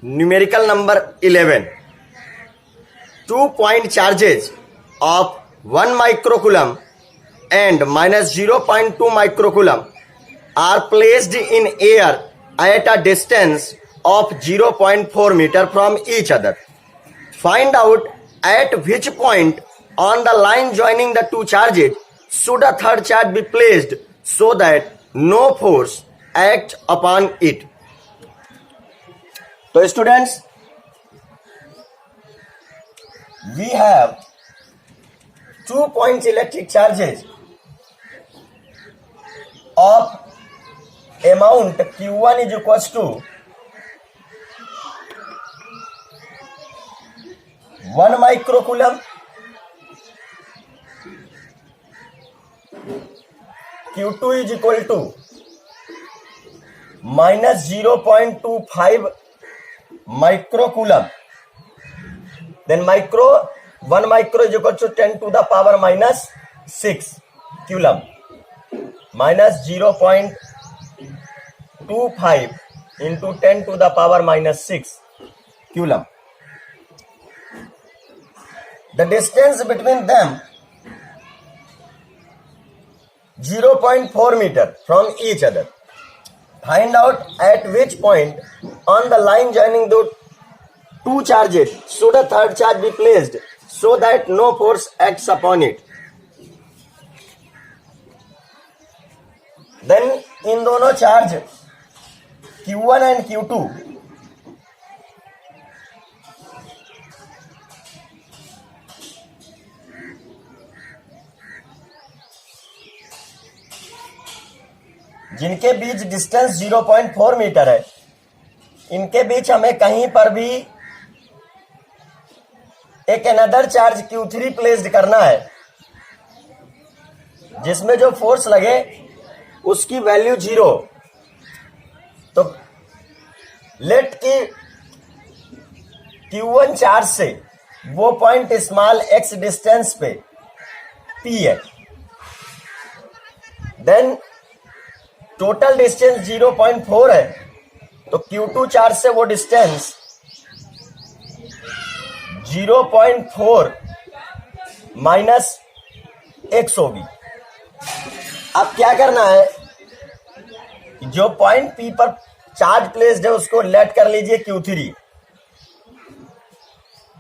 Numerical number 11. 2-point charges of 1 microcoulomb and minus 0.2 microcoulomb are placed in air at a distance of 0.4 meter from each other. Find out at which point on the line joining the two charges should a third charge be placed so that no force acts upon it. So students, we have 2 points electric charges of amount Q1 is equals to 1 microcoulomb, Q2 is equal to minus 0.25 microcoulomb. Then 1 micro is equal to 10 to the power minus 6 coulomb. Minus 0.25 into 10 to the power minus 6 coulomb. The distance between them 0.4 meter from each other. Find out at which point on the line joining the two charges should a third charge be placed so that no force acts upon it. Then इन दोनों charge Q1 and Q2 जिनके बीच distance 0.4 metre है, इनके बीच हमें कहीं पर भी एक another charge Q3 placed करना है, जिसमें जो फोर्स लगे उसकी वैल्यू 0. तो लेट की Q1 चार्ज से वो पॉइंट स्मॉल x डिस्टेंस पे P है. देन टोटल डिस्टेंस 0.4 है, तो Q2 चार्ज से वो डिस्टेंस 0.4 माइनस x होगी. अब क्या करना है, जो पॉइंट P पर चार्ज प्लेस्ड है उसको लेट कर लीजिए Q3.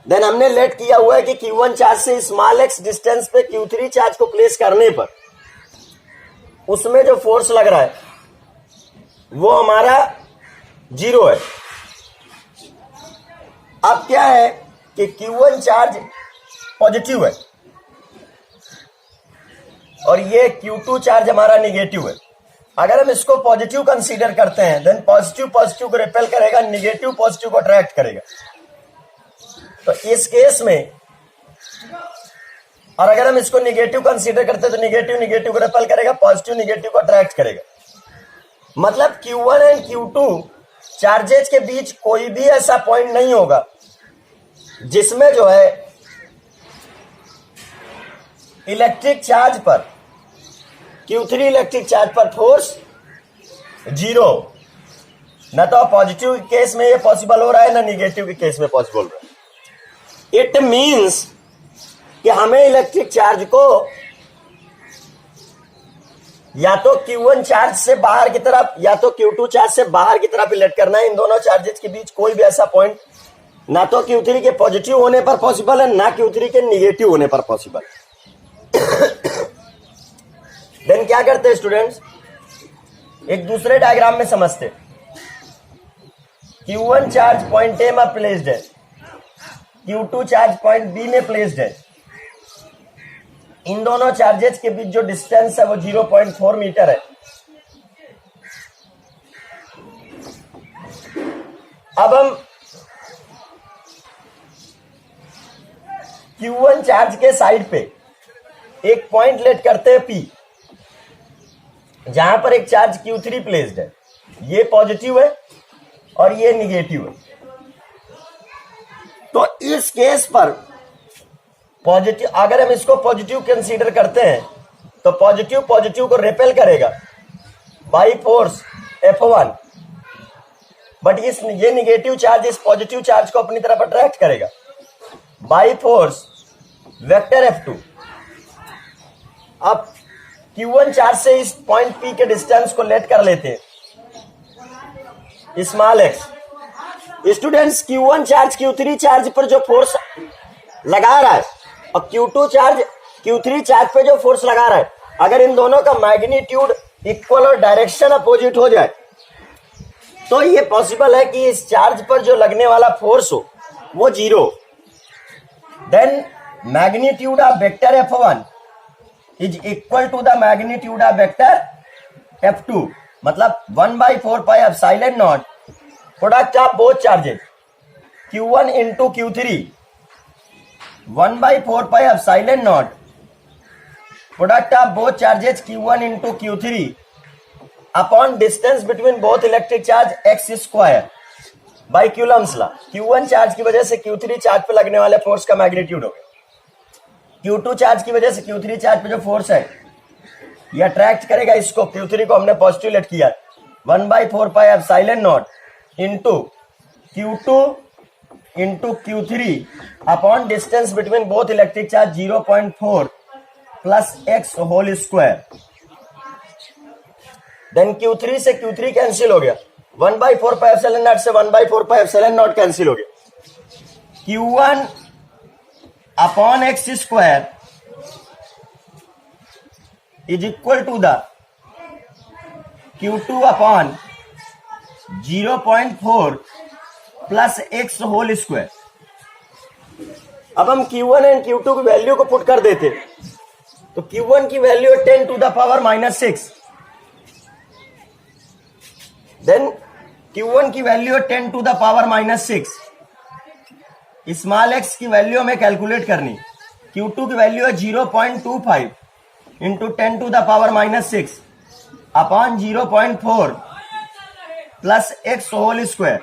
देन हमने लेट किया हुआ है कि Q1 चार्ज से स्मॉल x डिस्टेंस पे Q3 चार्ज को प्लेस करने पर उसमें जो फोर्स लग रहा है वो हमारा 0 है. अब क्या है कि Q1 चार्ज पॉजिटिव है और ये Q2 चार्ज हमारा निगेटिव है. अगर हम इसको पॉजिटिव कंसीडर करते हैं, देन पॉजिटिव पॉजिटिव को रिपेल करेगा, निगेटिव पॉजिटिव को अट्रैक्ट करेगा. तो इस केस में, और अगर हम इसको निगेटिव कंसीडर करते हैं तो निगेटिव निगेटिव को रिपेल करेगा, पॉजिटिव निगेटिव को अट्रैक्ट करेगा. मतलब Q1 एंड Q2 चार्जेज के बीच कोई भी ऐसा पॉइंट नहीं होगा जिसमें जो है इलेक्ट्रिक चार्ज पर Q3 इलेक्ट्रिक चार्ज पर फोर्स 0. न तो पॉजिटिव के केस में ये पॉसिबल हो रहा है, ना निगेटिव के केस में पॉसिबल हो रहा है. इट मींस कि हमें इलेक्ट्रिक चार्ज को या तो Q1 चार्ज से बाहर की तरफ या तो Q2 चार्ज से बाहर की तरफ इलेक्ट करना है. इन दोनों चार्जेस के बीच कोई भी ऐसा पॉइंट ना तो Q3 के पॉजिटिव होने पर पॉसिबल है, ना Q3 के निगेटिव होने पर पॉसिबल है. देन क्या करते हैं स्टूडेंट्स, एक दूसरे डायग्राम में समझते. Q1 चार्ज पॉइंट ए में प्लेस्ड है, Q2 चार्ज पॉइंट बी में प्लेस्ड है. इन दोनों चार्जेस के बीच जो डिस्टेंस है वो 0.4 मीटर है. अब हम Q1 चार्ज के साइड पे एक पॉइंट लेट करते हैं P, जहां पर एक चार्ज Q3 प्लेस्ड है. ये पॉजिटिव है और ये निगेटिव है. तो इस केस पर पॉजिटिव, अगर हम इसको पॉजिटिव कंसीडर करते हैं तो पॉजिटिव पॉजिटिव को रिपेल करेगा बाई फोर्स F1. बट ये निगेटिव चार्ज इस पॉजिटिव चार्ज को अपनी तरफ अट्रैक्ट करेगा बाई फोर्स वेक्टर F2। अब Q1 चार्ज से इस पॉइंट P के डिस्टेंस को लेट कर लेते हैं small x। Students Q1 charge Q3 charge पर जो फोर्स लगा रहा है और Q2 चार्ज Q3 चार्ज पे जो फोर्स लगा रहा है, अगर इन दोनों का मैग्नीट्यूड इक्वल और डायरेक्शन अपोजिट हो जाए तो ये पॉसिबल है कि इस चार्ज पर जो लगने वाला फोर्स हो वो zero. Then magnitude of vector F1 is equal to the magnitude of vector F2, मतलब 1/4 pi epsilon naught product of both charges Q1 into Q3 1/4 pi epsilon naught product of both charges Q1 into Q3 upon distance between both electric charge x square by Coulomb's law. Q1 charge की वजह से Q3 charge पे लगने वाले force का magnitude हो गया, Q2 charge की वजह से Q3 चार्ज पे जो फोर्स है ये अट्रैक्ट करेगा इसको। Q3 को हमने पॉजिटिव लेट किया 1/4 pi epsilon naught into Q2 into Q3 upon distance between both electric charge 0.4 plus x whole square. Then Q3 से Q3 कैंसिल हो गया, 1/4 पाई एप्सिलॉन नॉट से 1/4 पाई एप्सिलॉन नॉट कैंसिल हो गया। Q1 upon x square is equal to the Q2 upon 0.4 plus x whole square. अब हम Q1 and Q2 की value को पुट कर देते तो Q1 की वैल्यू है 10 to the power -6, then Q1 की वैल्यू है 10 to the power -6। Small x की वैल्यू हमें कैलकुलेट करनी, Q2 की वैल्यू है 0.25 into 10 to the power -6 upon 0.4 plus x whole square.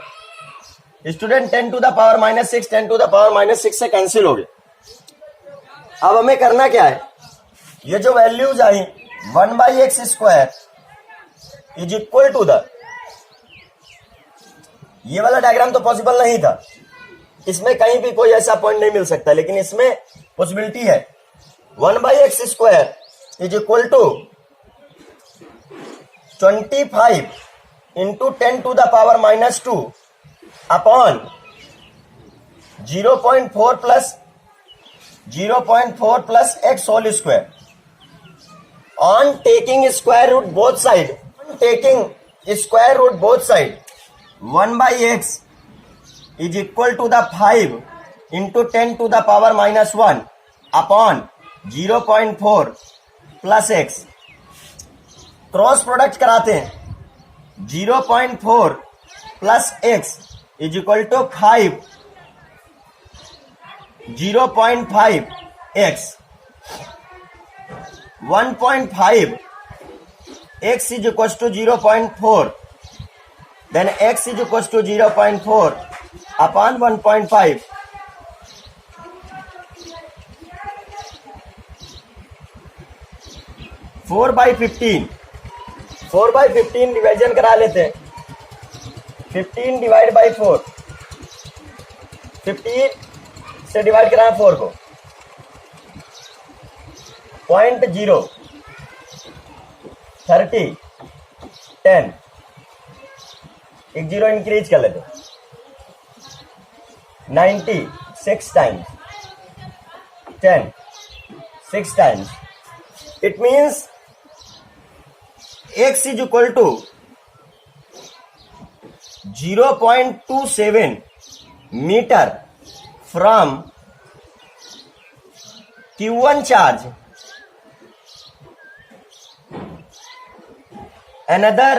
Student 10 to the power -6 10 to the power -6 से cancel हो गए। अब हमें करना क्या है, ये जो वैल्यूज आई 1/x square is equal to the, ये वाला डायग्राम तो पॉसिबल नहीं था, इसमें कहीं भी कोई ऐसा पॉइंट नहीं मिल सकता, लेकिन इसमें पॉसिबिलिटी है 1/x square is equal to 25 into 10 to the power -2 upon 0.4 plus x whole square. On taking square root both side, taking square root both side 1/x is equal to the 5 into 10 to the power -1 upon 0.4 plus x। Cross product कराते हैं, 0.4 plus x is equal to 5 0.5 x 1.5 x is equals to 0.4, then x is equals to 0.4 upon 1.5. Four by 15 division करा लेते हैं, 15 divide by 4, 15 से divide कराएं 4 को, 0.0 30 10 एक 0 increase कर लेते, 90 6 times 10 6 times. It means x is equal to 0.27 meter from Q1 charge, another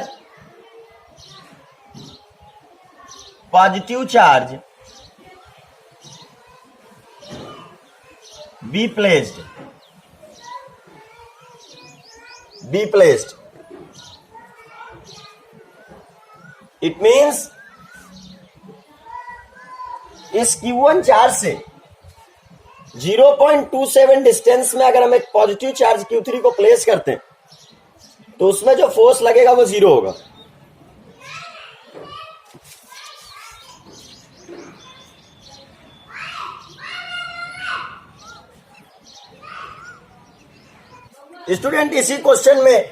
positive charge be placed. It means इस Q1 चार्ज से 0.27 डिस्टेंस में अगर हम एक पॉजिटिव चार्ज Q3 को प्लेस करते हैं तो उसमें जो फोर्स लगेगा वो 0 होगा। स्टूडेंट इसी क्वेश्चन में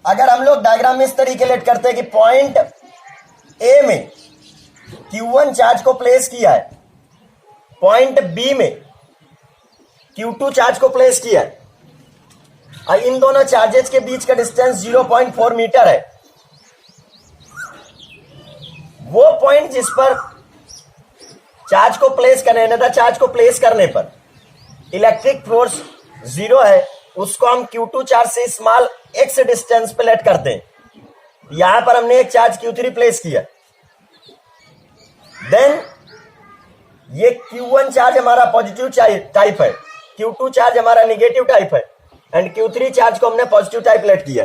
अगर हम लोग डायग्राम में इस तरीके लेट करते हैं कि पॉइंट ए में Q1 चार्ज को प्लेस किया है, पॉइंट बी में Q2 चार्ज को प्लेस किया है और इन दोनों चार्जेस के बीच का डिस्टेंस 0.4 मीटर है। वो पॉइंट जिस पर चार्ज को प्लेस करने चार्ज को प्लेस करने पर इलेक्ट्रिक फोर्स 0 है, उसको हम Q2 चार्ज से स्मॉल x डिस्टेंस पे लेट करते हैं। यहां पर हमने एक चार्ज Q3 प्लेस किया, देन ये Q1 चार्ज हमारा पॉजिटिव टाइप है, Q2 चार्ज हमारा नेगेटिव टाइप है एंड Q3 चार्ज को हमने पॉजिटिव टाइप लेट किया।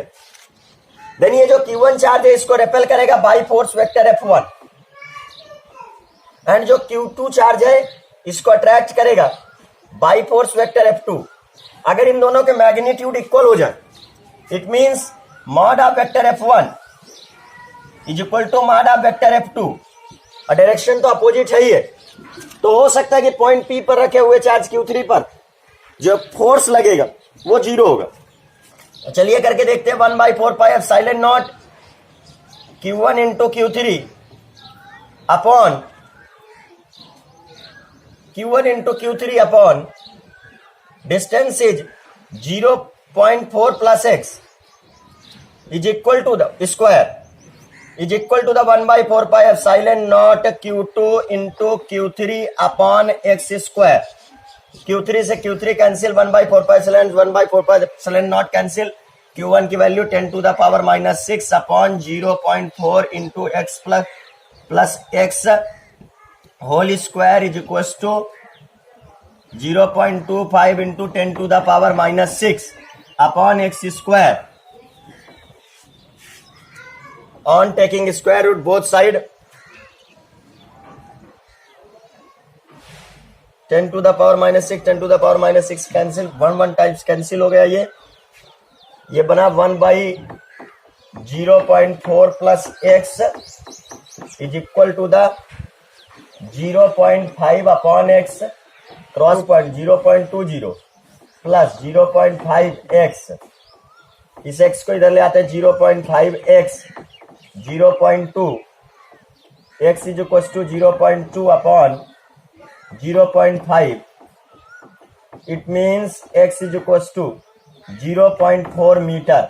देन ये जो Q1 चार्ज है इसको रेपेल करेगा by force vector F1 and जो Q2 चार्ज है इसको अट्रैक्ट करेगा बाई फोर्स वेक्टर F2। अगर इन दोनों के मैग्नीट्यूड इक्वल हो जाए it means mod of vector F1 is equal to mod of vector F2 और डायरेक्शन तो अपोजिट है ही है, तो हो सकता है कि पॉइंट P पर रखे हुए चार्ज Q3 पर जो फोर्स लगेगा वो 0 होगा। तो चलिए करके देखते हैं 1/4πε0 Q1 into Q3 upon Q1 into Q3 upon distance is 0.4 plus x is equal to the square is equal to the 1/4πε0 Q2 into Q3 upon x square. Q3 से Q3 कैंसिल, 1/4πε0 कैंसिल, Q1 की value 10 to the power -6 upon 0.4 into x plus x whole square is equal to 0.25 into 10 to the power -6 upon x square on taking square root both side 10 to the power -6 10 to the power -6 cancel, 1 times cancel हो गया। ये बना 1/0.4 plus x is equal to the 0.5 upon x cross point 0.20 plus 0.5x, इस x को इधर ले आते हैं 0.5x 0.2 x is equal to 0.2 upon 0.5 it means x is equal to 0.4 metre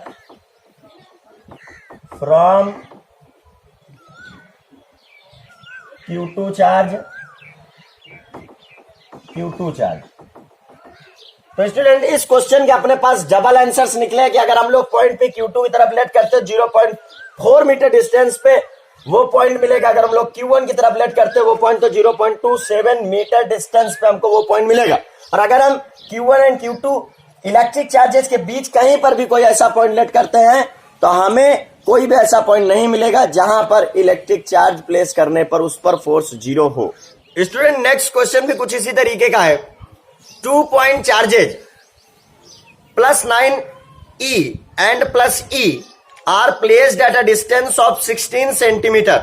from Q2 charge तो स्टूडेंट इस क्वेश्चन के अपने पास डबल आंसर्स निकले कि अगर हम लोग पॉइंट पे Q2 की तरफ लेट करते हैं 0.4 मीटर डिस्टेंस पे वो पॉइंट मिलेगा, अगर हम लोग Q1 की तरफ लेट करते हैं वो पॉइंट तो 0.27 मीटर डिस्टेंस पे हमको वो पॉइंट मिलेगा। और अगर हम Q1 and Q2 electric charges के बीच कहीं पर भी कोई ऐसा पॉइंट लेट करते हैं तो हमें कोई भी ऐसा पॉइंट नहीं मिलेगा जहां पर इलेक्ट्रिक चार्ज प्लेस करने पर उस पर फोर्स 0 हो। स्टूडेंट नेक्स्ट क्वेश्चन भी कुछ इसी तरीके का है। 2 point charges +9e and +e are placed at a distance of 16 centimeter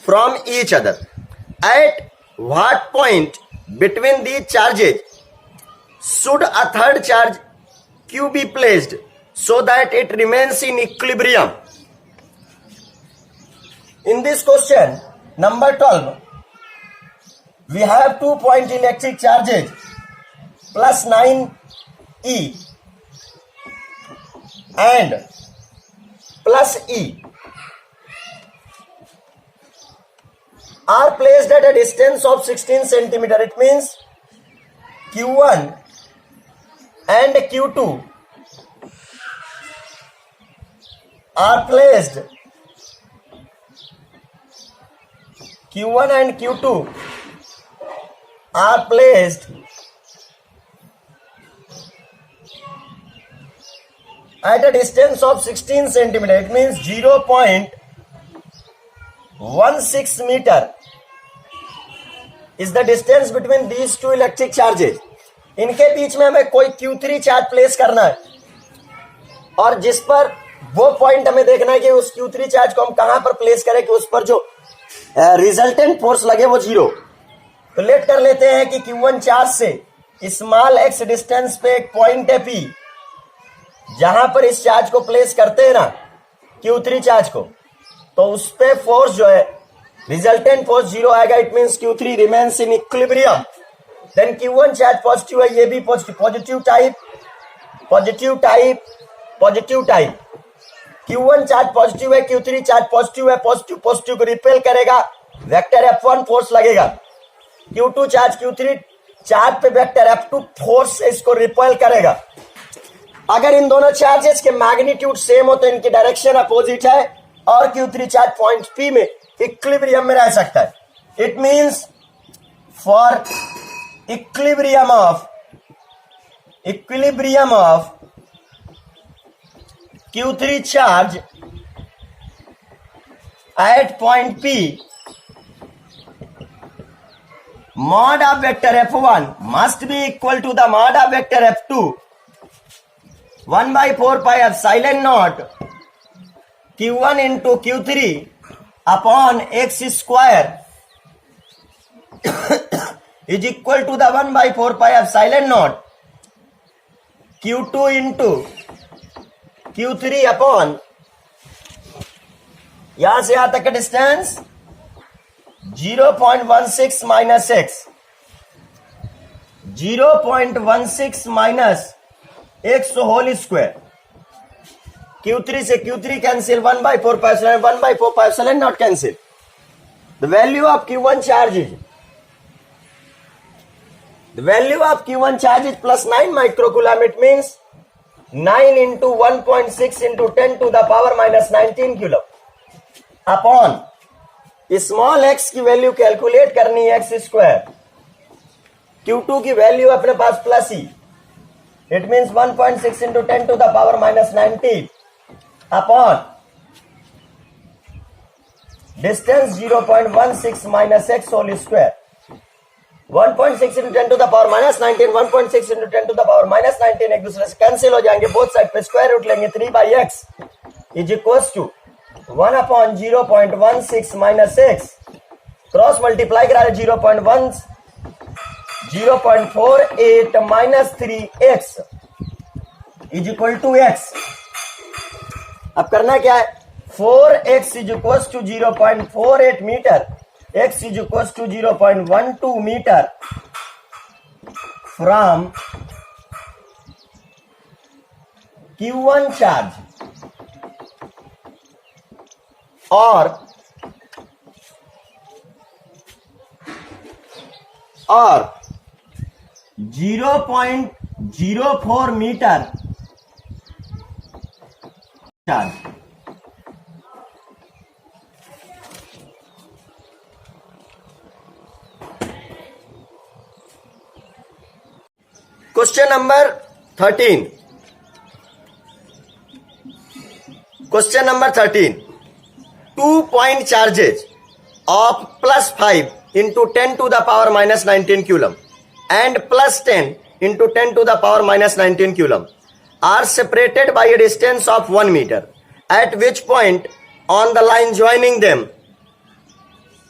from each other. At what point between these charges should a third charge Q be placed so that it remains in equilibrium? In this question, number 12, we have 2 point electric charges +9e and +e are placed at a distance of 16 centimeter. It means Q1 and Q2 are placed Q1 and Q2 are placed at a distance of 16 centimeter. It means 0.16 meter is the distance between these two electric charges. इनके बीच में हमें कोई Q3 charge place करना है और जिस पर वो पॉइंट हमें देखना है कि उस Q3 चार्ज को हम कहां पर प्लेस करें कि उस पर जो रिजल्टेंट फोर्स लगे वो 0। तो लेट कर लेते हैं कि Q1 चार्ज से स्मॉल x डिस्टेंस पे एक पॉइंट है P जहां पर इस चार्ज को प्लेस करते हैं ना Q3 चार्ज को, तो उस पे फोर्स जो है रिजल्टेंट फोर्स जीरो आएगा. It means Q3 remains in equilibrium. Then Q1 charge positive है, ये भी positive type. Q1 charge positive है, Q3 चार्ज पॉजिटिव है. पॉजिटिव को रिपेल करेगा, वेक्टर F1 फोर्स लगेगा. Q2 चार्ज Q3 चार्ज पे वेक्टर F2 फोर्स से इसको रिपेल करेगा. अगर इन दोनों चार्जेस के मैग्नीट्यूड सेम हो तो इनकी डायरेक्शन अपोजिट है और Q3 चार्ज पॉइंट P में इक्विलिब्रियम में रह सकता है. It means for equilibrium of Q3 charge at point P, mod of vector F1 must be equal to the mod of vector F2 1 by 4 pi epsilon naught Q1 into Q3 upon x square is equal to the 1 by 4 pi epsilon naught Q2 into Q3 upon यहां से यहां तक का distance 0.16 minus x, 0.16 minus x whole square. Q3 से Q3 cancel, 1 by 4 pi epsilon, 1 by 4 pi epsilon not cancel. The value of Q1 charge is plus 9 microcoulomb. It means 9 into 1.6 into 10 to the power minus 19 coulomb upon small x की value calculate करनी है x square. Q2 की value अपने पास plus ही. It means 1.6 into 10 to the power minus 19 upon distance 0.16 minus x whole square. 1.6 into 10 to the power minus 19, 1.6 into 10 to the power minus 19 एक दूसरे से कैंसिल हो जाएंगे. बोथ साइड पे स्क्वायर रूट लेंगे. 3 by x is equals to 1 upon 0.16 minus x. Cross multiply करा रहे 0.48 minus 3x is equal to x. अब करना क्या है, 4x is equals to 0.48 metre, x is equals to 0.12 meter from Q1 charge or 0.04 meter charge. Question number 13. Question number 13. 2-point charges of plus 5 into 10 to the power minus 19 coulomb and plus 10 into 10 to the power minus 19 coulomb are separated by a distance of 1 meter, at which point on the line joining them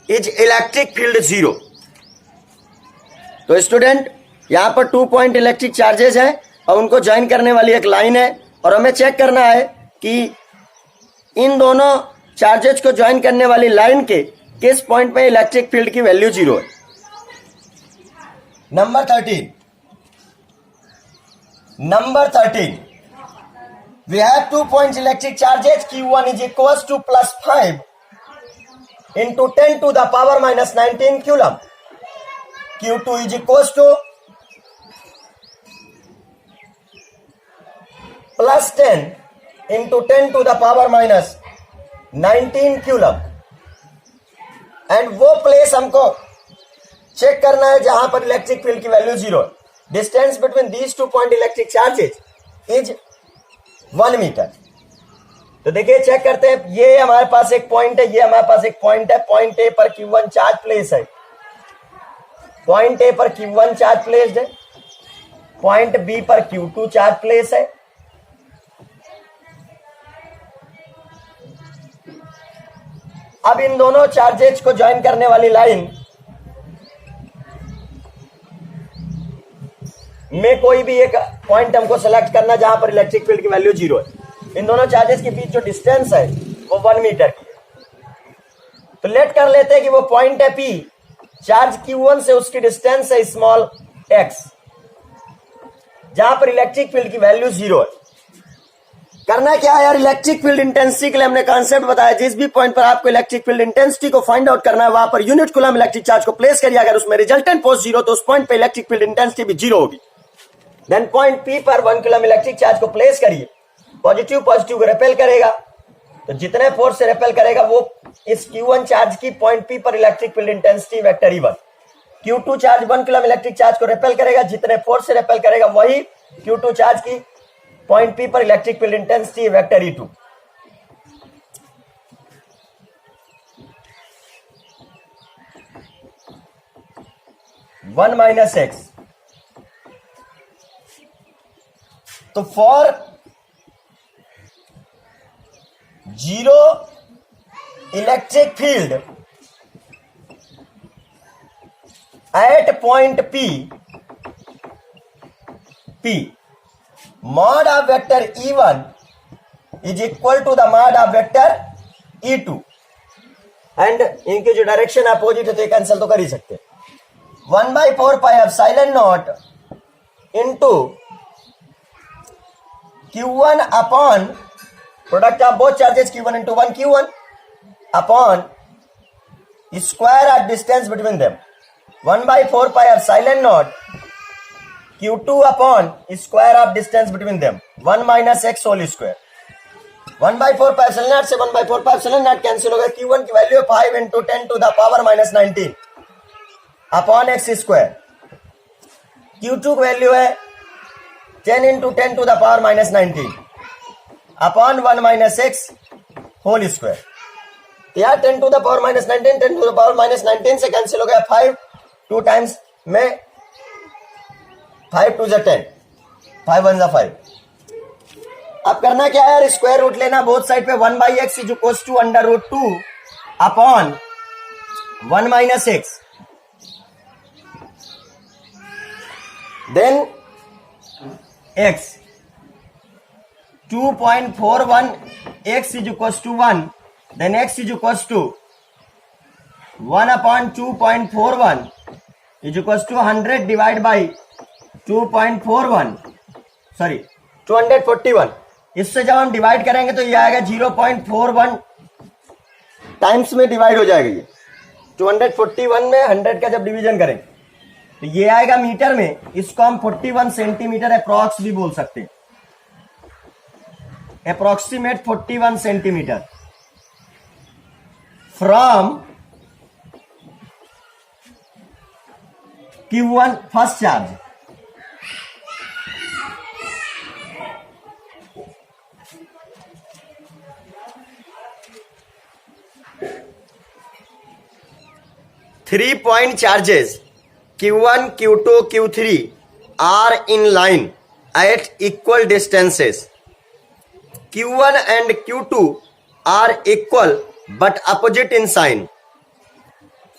is electric field 0. तो student यहां पर 2 point electric charges है और उनको join करने वाली एक line है और हमें चेक करना है कि इन दोनों चार्जेस को ज्वाइन करने वाली लाइन के किस पॉइंट पे इलेक्ट्रिक फील्ड की वैल्यू 0 है. Number 13 we have 2 points electric charges. Q1 is equals to plus 5 into 10 to the power minus 19 coulomb. Q2 is equals to plus 10 into 10 to the power minus 19 coulomb. And वो place हमको check करना है जहां पर electric field की value 0 है. Distance between these 2 point electric charges is 1 metre. तो देखिए चेक करते हैं. ये हमारे पास एक पॉइंट है, ये हमारे पास एक पॉइंट है. पॉइंट ए पर Q1 चार्ज प्लेस है, पॉइंट ए पर Q1 चार्ज प्लेस्ड है, पॉइंट बी पर Q2 चार्ज प्लेस है. अब इन दोनों चार्जेस को ज्वाइन करने वाली लाइन में कोई भी एक पॉइंट हमको सेलेक्ट करना जहां पर इलेक्ट्रिक फील्ड की वैल्यू 0 है। इन दोनों चार्जेस के बीच जो डिस्टेंस है वो 1 मीटर की है। तो लेट कर लेते हैं कि वो पॉइंट है P, चार्ज Q1 से उसकी डिस्टेंस है स्मॉल x, जहां पर इलेक्ट्रिक फील्ड की वैल्यू 0 है। करना क्या है यार, इलेक्ट्रिक फील्ड इंटेंसिटी के लिए हमने कॉन्सेप्ट बताया, जिस भी पॉइंट पर आपको इलेक्ट्रिक फील्ड इंटेंसिटी को फाइंड आउट करना है वहां per unit coulomb electric charge को प्लेस करिए। अगर उसमें रिजल्टेंट फोर्स 0 तो उस पॉइंट पे इलेक्ट्रिक फील्ड इंटेंसिटी भी 0 होगी। देन पॉइंट P पर 1 कूलम इलेक्ट्रिक चार्ज को प्लेस करिए, पॉजिटिव पॉजिटिव को रिपेल करेगा, तो जितने फोर्स से रिपेल करेगा वो इस Q1 चार्ज की पॉइंट P पर electric field intensity vector E1। Q2 charge 1 coulomb electric charge को रिपेल करेगा, जितने फोर्स से रिपेल करेगा वही Q2 चार्ज की पॉइंट P पर electric field intensity vector E2। One minus x, तो for 0 electric field at point P mod of vector E1 is equal to the mod of vector E2, and इनके जो direction opposite है तो cancel तो कर ही सकते हैं। 1/4 pi epsilon not into Q1 upon product of both charges Q1 into 1 Q1 upon square of distance between them. 1/4 pi epsilon naught Q2 upon square of distance between them, 1 minus x whole square। 1/4 pi epsilon not से 1/4 pi epsilon not cancel हो गया। Q1 की value है 5 into 10 to the power minus 19 upon x square. Q2 की value है 10 into 10 to the power minus 19 upon 1 minus x whole square। तो यार 10 to the power minus 19 10 to the power minus 19 से cancel हो गया 5, 2 times में 5 2 10, 5 1 5। अब करना क्या है यार, स्क्वायर रूट लेना बोथ साइड पे। 1/x is equals to √2 upon 1 minus X, then x 2.41 x is equals to 1, then x is equals to 1 upon 2.41 is equals to 100 divide by 2.41 sorry 241। इससे जब हम डिवाइड करेंगे तो ये आएगा 0.41 टाइम्स में डिवाइड हो जाएगा। ये 241 में 100 का जब डिवीजन करेंगे तो ये आएगा मीटर में। इसको हम 41 सेंटीमीटर अप्रॉक्स भी बोल सकते हैं, approximate 41 centimetre from Q1 first charge. Three point charges Q1, Q2, Q3 are in line at equal distances. Q1 and Q2 are equal but opposite in sign.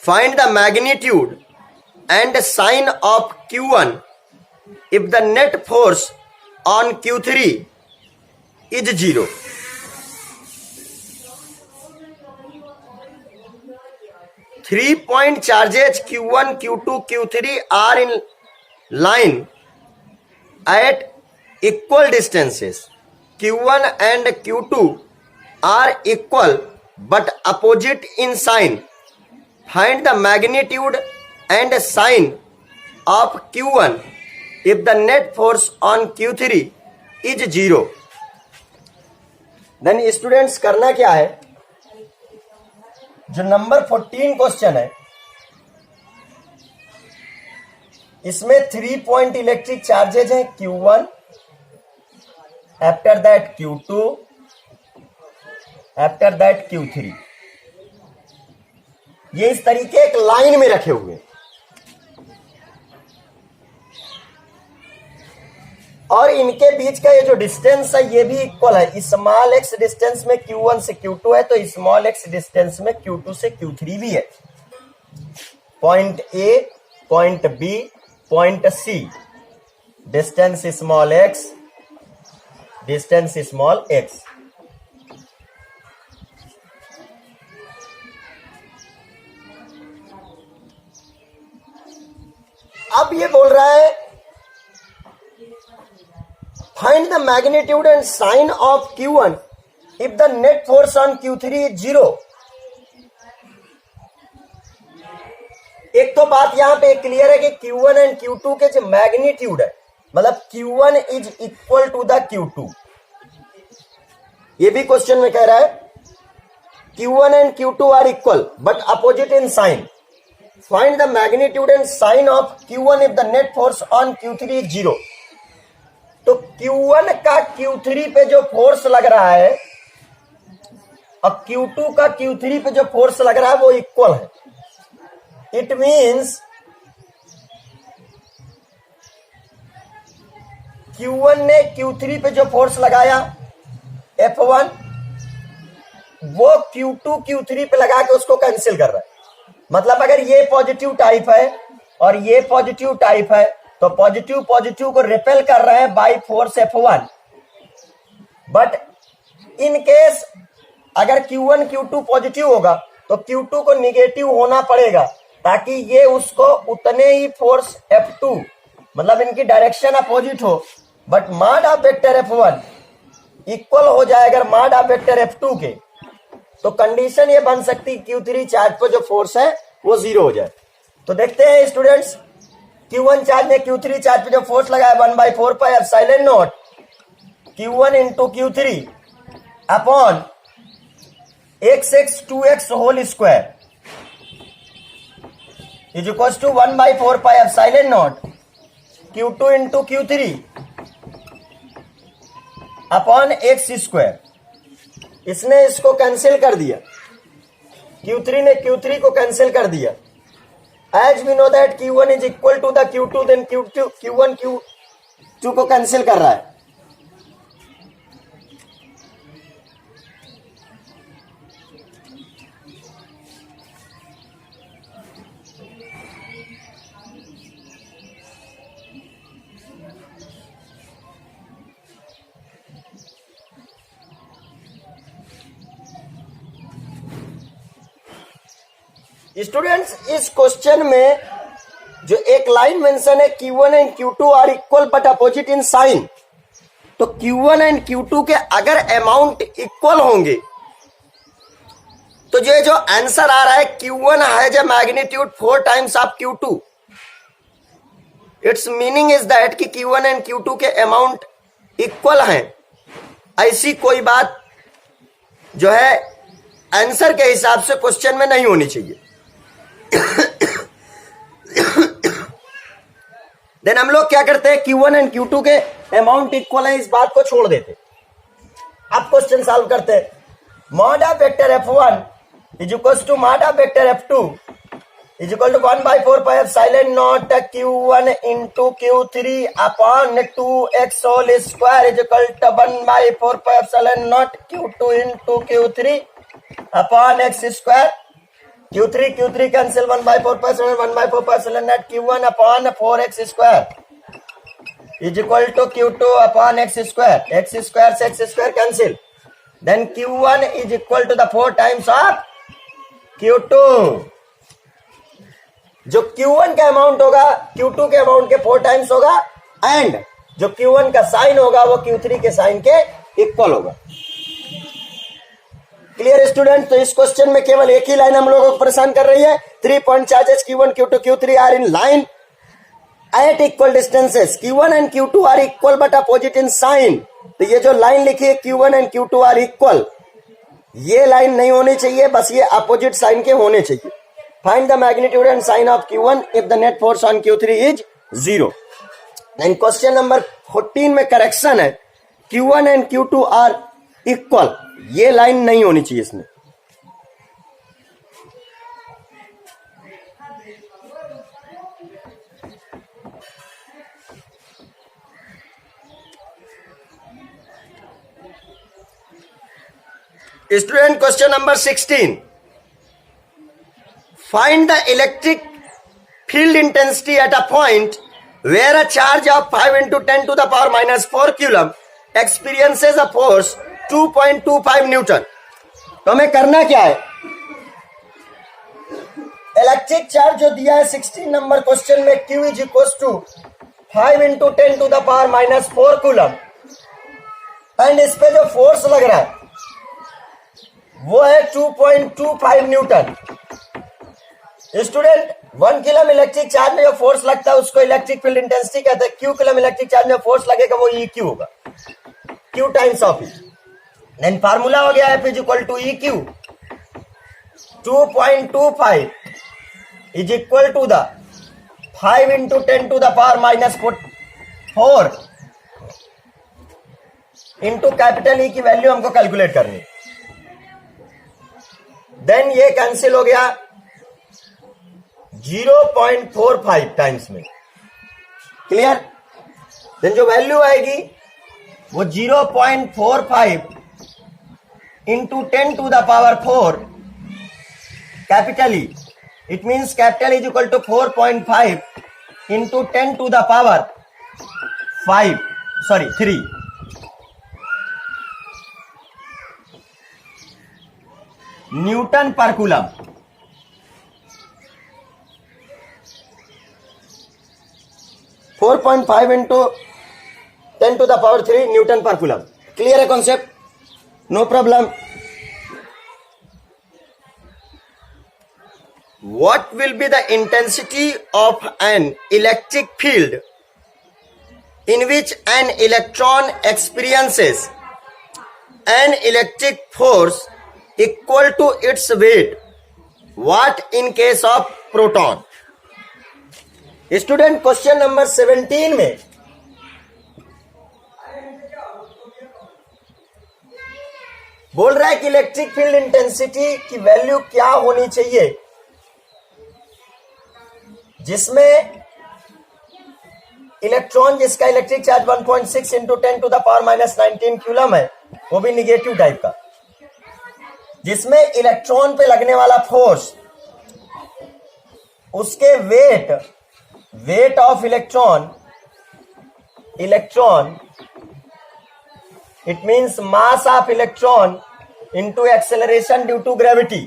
Find the magnitude and sign of Q1 if the net force on Q3 is 0. Three point charges Q1, Q2, Q3 are in line at equal distances. Q1 and Q2 are equal but opposite in sign. Find the magnitude and sign of Q1 if the net force on Q3 is 0. Then students करना क्या है, जो number 14 question है इसमें 3 point electric charges हैं Q1, after that Q2, after that Q3। ये इस तरीके एक लाइन में रखे हुए और इनके बीच का ये जो डिस्टेंस है ये भी इक्वल है। स्मॉल x डिस्टेंस में Q1 से Q2 है तो स्मॉल x डिस्टेंस में Q2 से Q3 भी है। Point A, point B, point C, distance small X, distance small X. अब ये बोल रहा है find the magnitude and sign of Q1 if the net force on Q3 is 0। एक तो बात यहां पे क्लियर है कि Q1 एंड Q2 के जो मैग्नीट्यूड है, मतलब Q1 is equal to the Q2। ये भी क्वेश्चन में कह रहा है Q1 and Q2 are equal but opposite in sign. Find the magnitude and sign of Q1 if the net force on Q3 is 0। तो Q1 का Q3 पे जो फोर्स लग रहा है और Q2 का Q3 पे जो फोर्स लग रहा है वो इक्वल है। इट मीन्स Q1 ने Q3 पे जो फोर्स लगाया F1, वो Q2 Q3 पे लगा के उसको कैंसिल कर रहा है। मतलब अगर ये पॉजिटिव टाइप है और ये पॉजिटिव टाइप है तो पॉजिटिव पॉजिटिव को रिपेल कर रहे हैं by force F1। But in case अगर Q1 Q2 पॉजिटिव होगा तो Q2 को निगेटिव होना पड़ेगा ताकि ये उसको उतने ही फोर्स F2, मतलब इनकी डायरेक्शन अपोजिट हो, but mod of vector F1 equal हो जाए अगर मॉड ऑफ वेक्टर F2 के, तो कंडीशन ये बन सकती Q3 चार्ज पर जो फोर्स है वो 0 हो जाए। तो देखते हैं स्टूडेंट्स, Q1 चार्ज ने Q3 चार्ज पे जो फोर्स लगाया 1/4 pi epsilon naught Q1 into Q3 upon x 2x whole square is equal to 1/4 pi epsilon naught Q2 into Q3 upon x square. इसने इसको कैंसिल कर दिया, Q3 ने Q3 को कैंसिल कर दिया। As we know that Q1 is equal to the Q2, then Q1 Q2 को cancel कर रहा है। स्टूडेंट्स, इस क्वेश्चन में जो एक लाइन मेंशन है Q1 and Q2 are equal but opposite in sign, तो Q1 एंड Q2 के अगर अमाउंट इक्वल होंगे तो जो आंसर आ रहा है Q1 has a magnitude 4 times of Q2। It's meaning is that कि Q1 एंड Q2 के अमाउंट इक्वल हैं। ऐसी कोई बात जो है आंसर के हिसाब से क्वेश्चन में नहीं होनी चाहिए। देन हम लोग क्या करते हैं, Q1 एंड Q2 के अमाउंट इक्वल है, इस बात को छोड़ देते। अब क्वेश्चन सॉल्व करते हैं। Mod of vector F1 is equal to mod of vector F2 is equal to 1/4 pi epsilon naught Q1 into Q3 upon 2x whole square is equal to 1/4 pi epsilon naught Q2 into Q3 upon x square. Q3 cancel 1/4 pi epsilon naught Q1 upon 4x square is equal to Q2 upon x square. x square से x square cancel, then Q1 is equal to the 4 times of Q2। जो Q1 का amount होगा Q2 के amount के 4 times होगा, and जो Q1 का sign होगा वो Q3 के साइन के इक्वल होगा। Clear student? तो इस क्वेश्चन में केवल एक ही लाइन हम लोगों को परेशान कर रही है। 3 point charges Q1 Q2 Q3 are in line at equal distances. Q1 and Q2 are equal but opposite in sign. तो ये जो लाइन लिखी है Q1 and Q2 are equal, ये लाइन नहीं होनी चाहिए, बस ये अपोजिट साइन के होने चाहिए। Find the magnitude and sign of Q1 if the net force on Q3 is 0। And question number 14 में करेक्शन है, Q1 and Q2 are equal, ये लाइन नहीं होनी चाहिए इसमें। Student, question number 16, find the electric field intensity at a point where a charge of 5 into 10 to the power minus 4 coulomb experiences a force 2.25 Newton. तो हमें करना क्या है, इलेक्ट्रिक चार्ज जो दिया है 16 नंबर क्वेश्चन में, Q is equal to 5 into 10 to the power minus 4 coulomb, and इस पे जो फोर्स लग रहा है वो है 2.25 Newton. Student, 1 coulomb electric charge में जो फोर्स लगता है उसको इलेक्ट्रिक फील्ड इंटेंसिटी कहते हैं। Q कूलम इलेक्ट्रिक चार्ज में फोर्स लगेगा वो EQ होगा, Q times of E। Then formula हो गया F is equal to EQ, 2.25 is equal to the 5 into 10 to the power minus 4 into capital E की value हमको कैलकुलेट करनी। Then ये कैंसिल हो गया 0.45 टाइम्स में, क्लियर। देन जो वैल्यू आएगी वो 0.45 into 10 to the power 4 capital E, it means capital is equal to 4.5 into 10 to the power 3 newton per coulomb. Four 4.5 into 10 to the power 3 newton per coulomb. Clear है concept? No problem. What will be the intensity of an electric field in which an electron experiences an electric force equal to its weight? What in case of proton? Student, question number 17 में बोल रहा है कि electric field intensity की value क्या होनी चाहिए जिसमें इलेक्ट्रॉन जिसका electric charge 1.6 into 10 to the power minus 19 coulomb है, वो भी निगेटिव टाइप का, जिसमें इलेक्ट्रॉन पे लगने वाला फोर्स उसके weight of electron it means mass of electron into acceleration due to gravity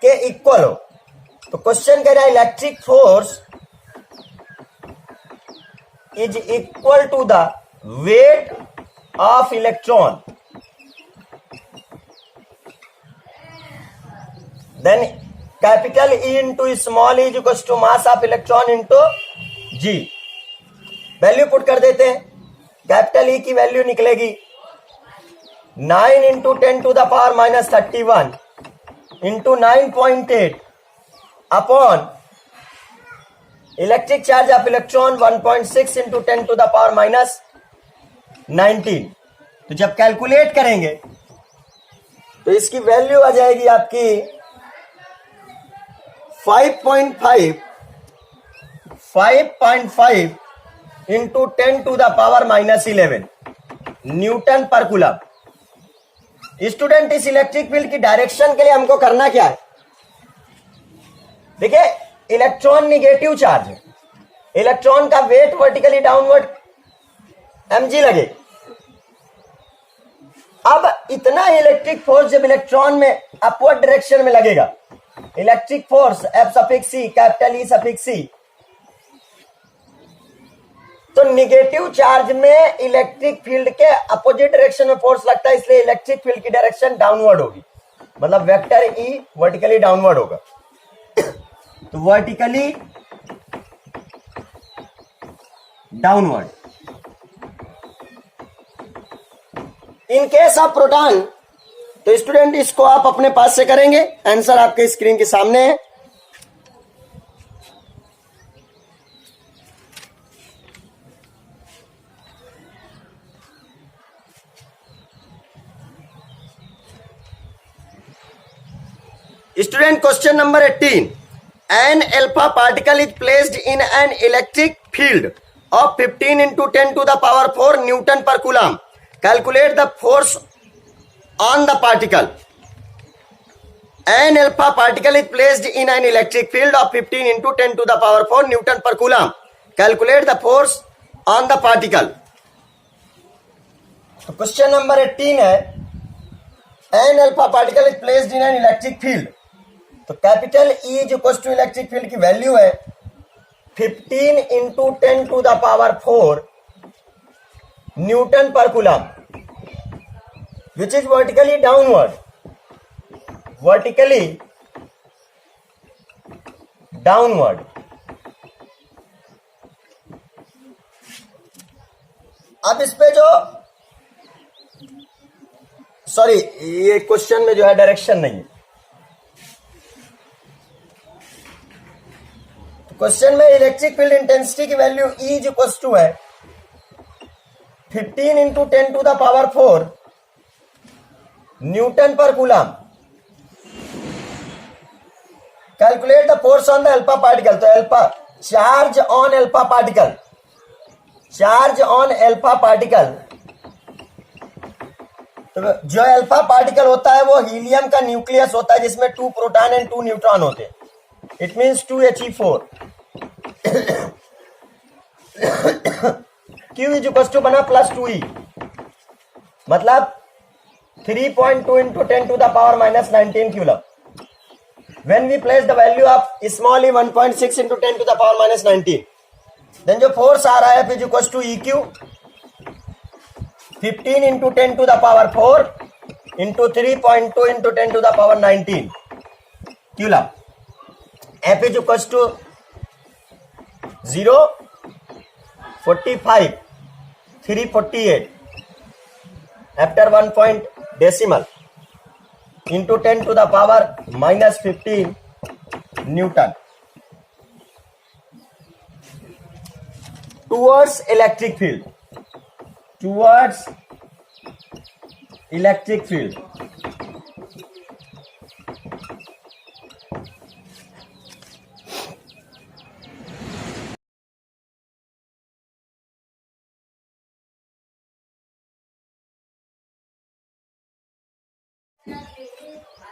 के इक्वल हो। तो क्वेश्चन कह रहा है electric force is equal to the weight of electron, then capital E into small e equal to mass of electron into G। Value put कर देते हैं। Capital E की वैल्यू निकलेगी 9 into 10 to the power minus 31 into 9.8 upon electric charge of electron 1.6 into 10 to the power minus 19। तो जब calculate करेंगे तो इसकी वैल्यू आ जाएगी आपकी 5.5 into 10 to the power minus 11 newton per coulomb. Student, इस इलेक्ट्रिक फील्ड की डायरेक्शन के लिए हमको करना क्या है? देखिए, इलेक्ट्रॉन निगेटिव चार्ज है, इलेक्ट्रॉन का वेट वर्टिकली डाउनवर्ड mg लगे। अब इतना इलेक्ट्रिक फोर्स जब इलेक्ट्रॉन में अपवर्ड डायरेक्शन में लगेगा, electric force F suffix C capital E suffix C, तो निगेटिव चार्ज में इलेक्ट्रिक फील्ड के अपोजिट डायरेक्शन में फोर्स लगता है, इसलिए इलेक्ट्रिक फील्ड की डायरेक्शन डाउनवर्ड होगी, मतलब वेक्टर E वर्टिकली डाउनवर्ड होगा। तो vertically downward. In case of proton, तो स्टूडेंट इसको आप अपने पास से करेंगे, आंसर आपके स्क्रीन के सामने है। Student, question number 18, an alpha particle is placed in an electric field of 15 into 10 to the power 4 Newton per coulomb. Calculate the force on the particle. An alpha particle is placed in an electric field of 15 into 10 to the power 4 Newton per coulomb. Calculate the force on the particle. तो question number 18 है, an alpha particle is placed in an electric field. तो capital E is equal to electric field की value है 15 into 10 to the power 4 newton per coulomb, which is vertically downward, vertically downward. अब इस पे जो sorry ये question में जो है डायरेक्शन नहीं है। क्वेश्चन में इलेक्ट्रिक फील्ड इंटेंसिटी की value E is equal to है 15 into 10 to the power 4 newton per coulomb. Calculate the force on the alpha particle. तो alpha charge on alpha particle, charge on alpha particle. तो जो alpha particle होता है वो helium का nucleus होता है जिसमें 2 प्रोटॉन एंड 2 न्यूट्रॉन होते हैं। It means 2He4। Q is equal to बना प्लस 2E, मतलब 3.2 into 10 to the power minus 19 coulomb. When we place the value of small e 1.6 into 10 to the power minus 19, then जो force आ रहा है F is equal to EQ 15 into 10 to the power 4 into 3.2 into 10 to the power 19 coulomb. F is equals to 0, 45, 348 after 1 point decimal into 10 to the power minus 15 Newton towards electric field, towards electric field।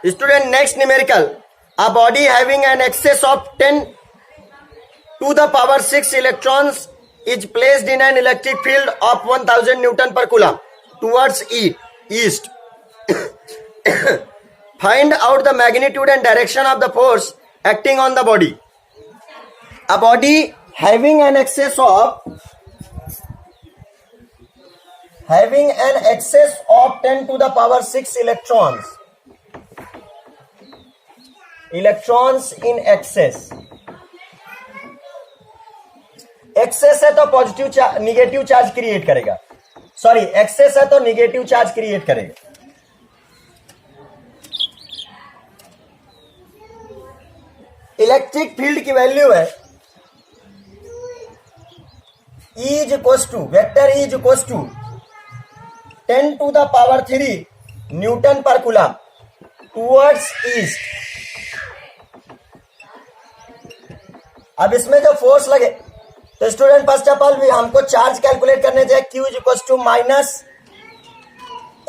Student, next numerical, a body having an excess of 10 to the power 6 electrons is placed in an electric field of 1000 Newton per coulomb towards east. Find out the magnitude and direction of the force acting on the body. A body having an excess of 10 to the power 6 electrons in excess है तो positive negative charge create करेगा, sorry excess है तो negative charge create करेगा। Electric field की value है E is equal to vector E is equal to 10 to the power 3 newton per coulomb towards east. अब इसमें जो फोर्स लगे तो स्टूडेंट फर्स्ट ऑफ ऑल भी हमको चार्ज कैलकुलेट करने चाहिए। Q is equal to minus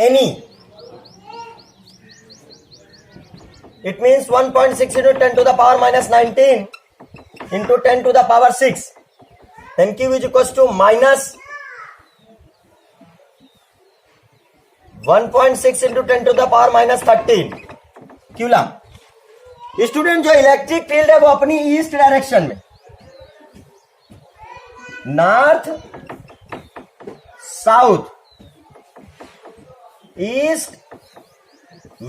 NE, it means 1.6 into 10 to the power minus 19 into 10 to the power 6, then Q is equals to minus 1.6 into 10 to the power minus 13 coulomb. Student जो electric field है वो अपनी east direction में, north south east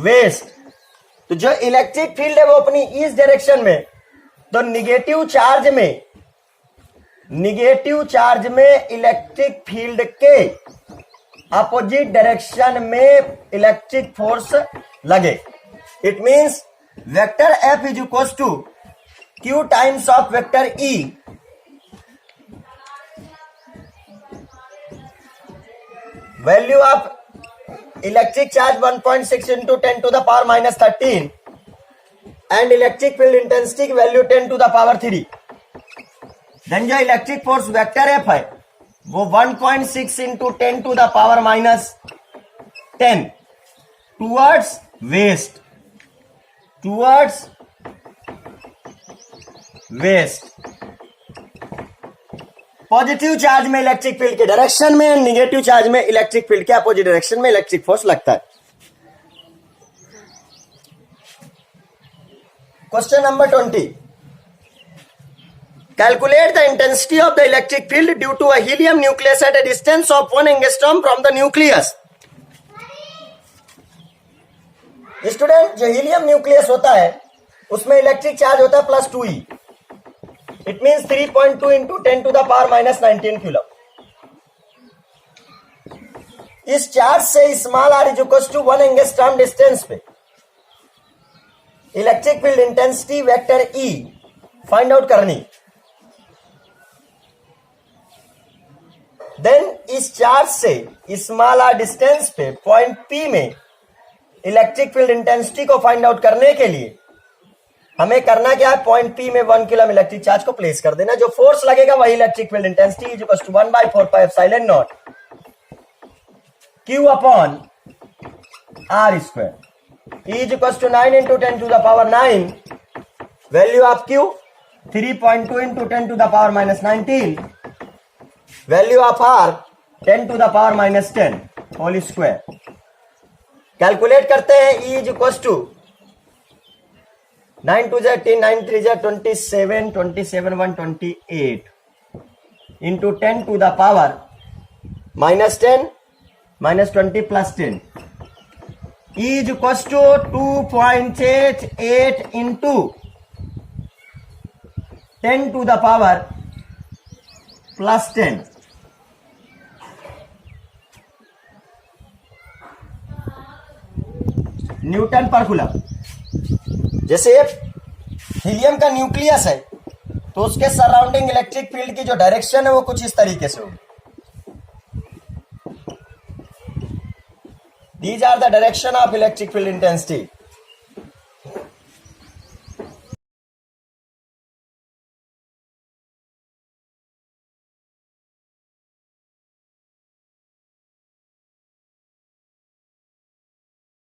west, तो जो electric field है वो अपनी ईस्ट डायरेक्शन में, तो निगेटिव चार्ज में इलेक्ट्रिक फील्ड के अपोजिट डायरेक्शन में इलेक्ट्रिक फोर्स लगे। It means vector F is equal to Q times of vector E, value of electric charge 1.6 into 10 to the power minus 13 and electric field intensity की value 10 to the power 3। Then जो electric force vector F है वो 1.6 into 10 to the power minus 10 towards west, positive charge में electric field के direction में, negative charge में electric field के opposite direction में इलेक्ट्रिक फोर्स लगता है। Question number 20, calculate the intensity of the electric field due to a helium nucleus at a distance of 1 angstrom from the nucleus. Student, जो helium nucleus होता है उसमें electric charge होता है +2e। It means 3.2 into 10⁻⁻19 coulomb. इस charge से small r is equal to 1 angstrom distance पे electric field intensity vector E find out करनी। देन इस चार्ज से स्मॉल r डिस्टेंस पे पॉइंट P में इलेक्ट्रिक फील्ड इंटेंसिटी को फाइंड आउट करने के लिए हमें करना क्या है, पॉइंट P में 1 कूलम इलेक्ट्रिक चार्ज को प्लेस कर देना। जो फोर्स लगेगा वही electric field intensity is equal to 1/4πε0 Q upon R square is equal to 9 into 10⁻9 value of Q 3.2 into 10⁻⁻19 value of R 10⁻⁻10 whole square. Calculate करते हैं। E is equal to 9 2 18 9 3 27 27 1 28 into 10⁻⁻10 -20 plus 10 is equal to 2.88 into 10⁻+10 Newton per coulomb. जैसे helium का nucleus है तो उसके surrounding electric field की जो direction है वो कुछ इस तरीके से होगी। These are the direction of electric field intensity.